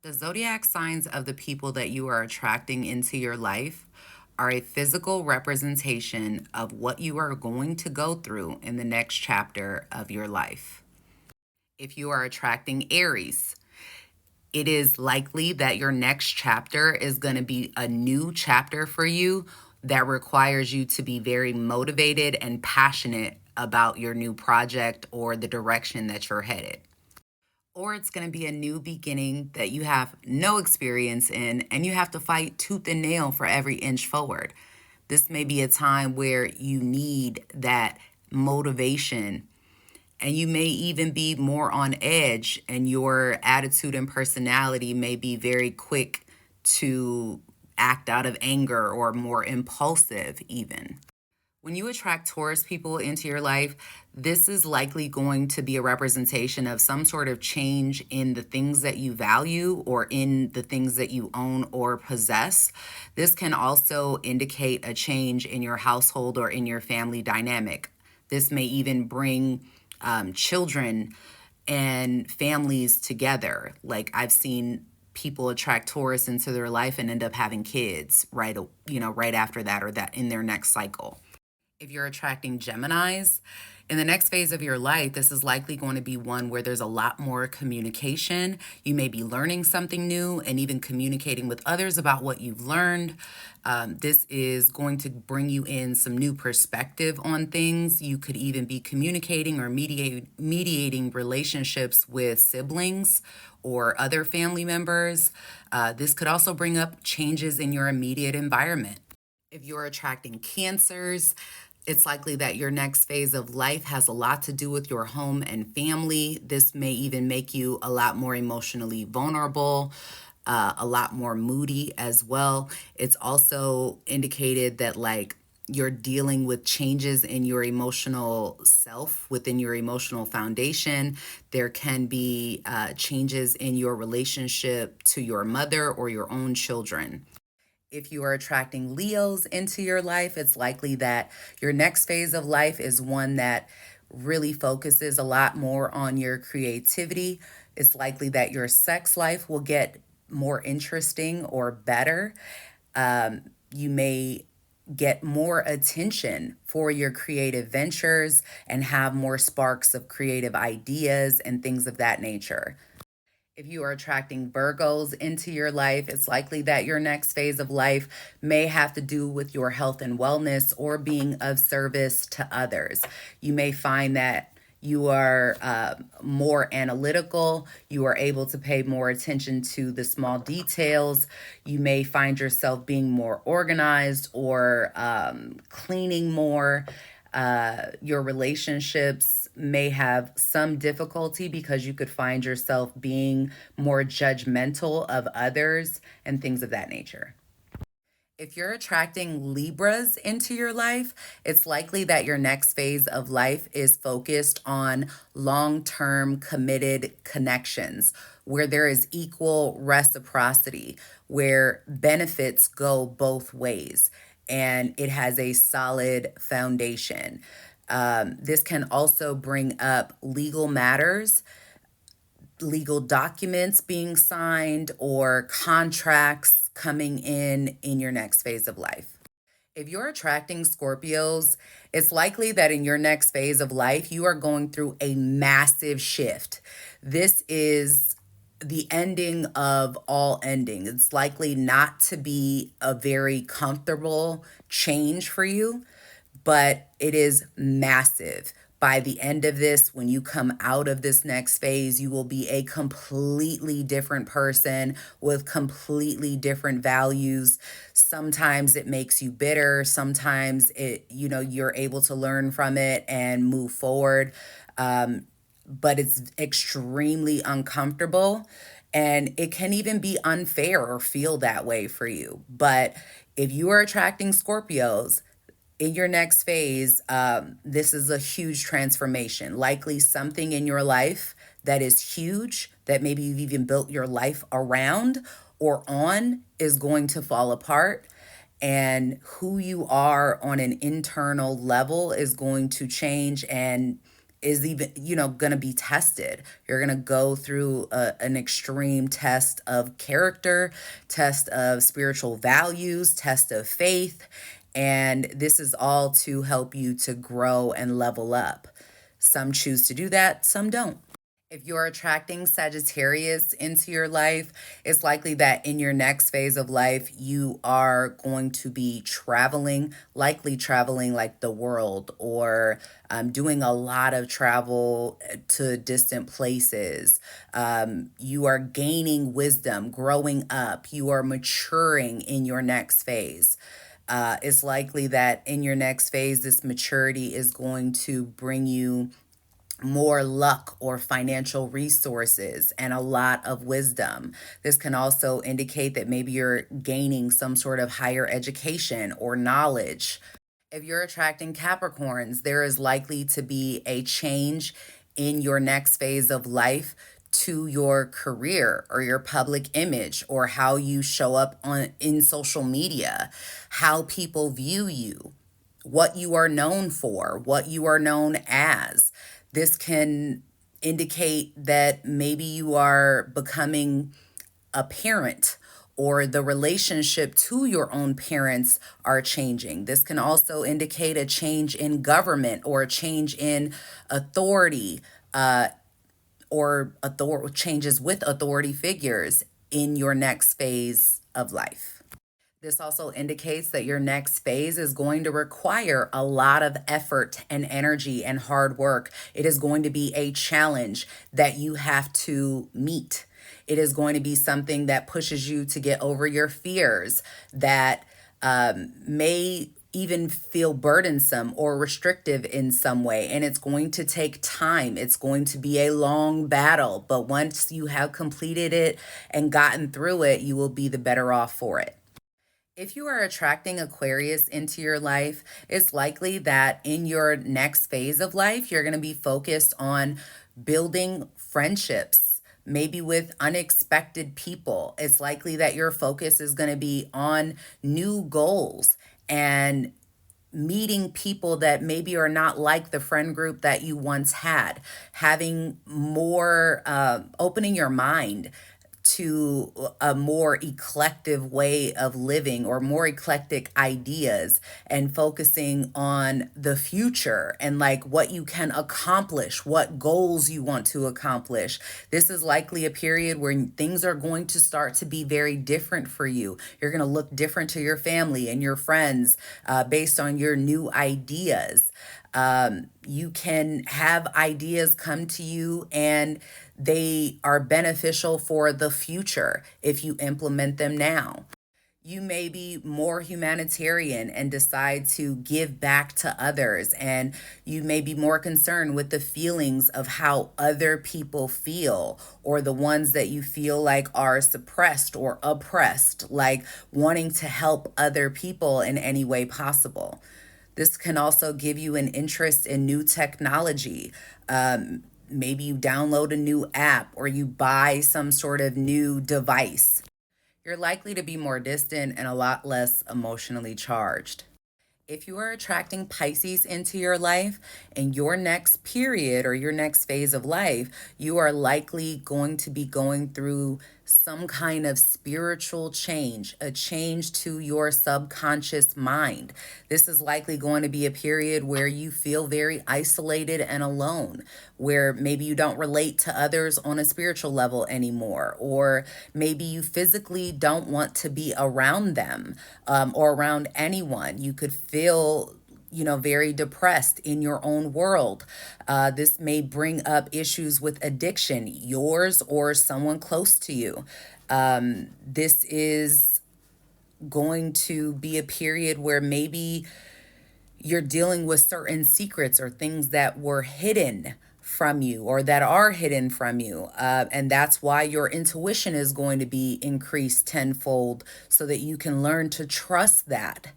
The zodiac signs of the people that you are attracting into your life are a physical representation of what you are going to go through in the next chapter of your life. If you are attracting Aries, it is likely that your next chapter is going to be a new chapter for you that requires you to be very motivated and passionate about your new project or the direction that you're headed. Or it's going to be a new beginning that you have no experience in and you have to fight tooth and nail for every inch forward. This may be a time where you need that motivation and you may even be more on edge, and your attitude and personality may be very quick to act out of anger or more impulsive even. When you attract Taurus people into your life, this is likely going to be a representation of some sort of change in the things that you value or in the things that you own or possess. This can also indicate a change in your household or in your family dynamic. This may even bring children and families together. Like I've seen people attract Taurus into their life and end up having kids right after that or that in their next cycle. If you're attracting Geminis, in the next phase of your life, this is likely going to be one where there's a lot more communication. You may be learning something new and even communicating with others about what you've learned. This is going to bring you in some new perspective on things. You could even be communicating or mediating relationships with siblings or other family members. This could also bring up changes in your immediate environment. If you're attracting Cancers, it's likely that your next phase of life has a lot to do with your home and family. This may even make you a lot more emotionally vulnerable, a lot more moody as well. It's also indicated that you're dealing with changes in your emotional self within your emotional foundation. There can be changes in your relationship to your mother or your own children. If you are attracting Leos into your life, it's likely that your next phase of life is one that really focuses a lot more on your creativity. It's likely that your sex life will get more interesting or better. You may get more attention for your creative ventures and have more sparks of creative ideas and things of that nature. If you are attracting Virgos into your life, it's likely that your next phase of life may have to do with your health and wellness or being of service to others. You may find that you are more analytical. You are able to pay more attention to the small details. You may find yourself being more organized or cleaning more. Your relationships may have some difficulty because you could find yourself being more judgmental of others and things of that nature. If you're attracting Libras into your life, it's likely that your next phase of life is focused on long-term committed connections where there is equal reciprocity, where benefits go both ways, and it has a solid foundation. This can also bring up legal matters, legal documents being signed, or contracts coming in your next phase of life. If you're attracting Scorpios, it's likely that in your next phase of life, you are going through a massive shift. This is the ending of all endings. It's likely not to be a very comfortable change for you, but it is massive. By the end of this, when you come out of this next phase, you will be a completely different person with completely different values. Sometimes it makes you bitter. Sometimes you're able to learn from it and move forward. But it's extremely uncomfortable, and it can even be unfair or feel that way for you. But if you are attracting Scorpios, in your next phase, this is a huge transformation, likely something in your life that is huge, that maybe you've even built your life around or on, is going to fall apart. And who you are on an internal level is going to change, and is even, going to be tested. You're going to go through an extreme test of character, test of spiritual values, test of faith. And this is all to help you to grow and level up. Some choose to do that, some don't. If you're attracting Sagittarius into your life, it's likely that in your next phase of life, you are going to be likely traveling like the world, or doing a lot of travel to distant places. You are gaining wisdom, growing up. You are maturing in your next phase. It's likely that in your next phase, this maturity is going to bring you more luck or financial resources and a lot of wisdom. This can also indicate that maybe you're gaining some sort of higher education or knowledge. If you're attracting Capricorns, there is likely to be a change in your next phase of life to your career or your public image, or how you show up in social media, how people view you, what you are known for, what you are known as. This can indicate that maybe you are becoming a parent, or the relationship to your own parents are changing. This can also indicate a change in government, or a change in authority, or changes with authority figures in your next phase of life. This also indicates that your next phase is going to require a lot of effort and energy and hard work. It is going to be a challenge that you have to meet. It is going to be something that pushes you to get over your fears, that may even feel burdensome or restrictive in some way. And it's going to take time. It's going to be a long battle. But once you have completed it and gotten through it, you will be the better off for it. If you are attracting Aquarius into your life, it's likely that in your next phase of life, you're going to be focused on building friendships, maybe with unexpected people. It's likely that your focus is going to be on new goals and meeting people that maybe are not like the friend group that you once had, having more, opening your mind to a more eclectic way of living, or more eclectic ideas, and focusing on the future and like what you can accomplish, what goals you want to accomplish. This is likely a period where things are going to start to be very different for you. You're going to look different to your family and your friends based on your new ideas. You can have ideas come to you, and they are beneficial for the future if you implement them now. You may be more humanitarian and decide to give back to others, and you may be more concerned with the feelings of how other people feel, or the ones that you feel like are suppressed or oppressed, like wanting to help other people in any way possible. This can also give you an interest in new technology. Maybe you download a new app, or you buy some sort of new device. You're likely to be more distant and a lot less emotionally charged. If you are attracting Pisces into your life, in your next period or your next phase of life, you are likely going to be going through some kind of spiritual change, a change to your subconscious mind. This is likely going to be a period where you feel very isolated and alone, where maybe you don't relate to others on a spiritual level anymore, or maybe you physically don't want to be around them, or around anyone. You could feel very depressed in your own world. This may bring up issues with addiction, yours or someone close to you. This is going to be a period where maybe you're dealing with certain secrets or things that were hidden from you, or that are hidden from you. And that's why your intuition is going to be increased tenfold, so that you can learn to trust that.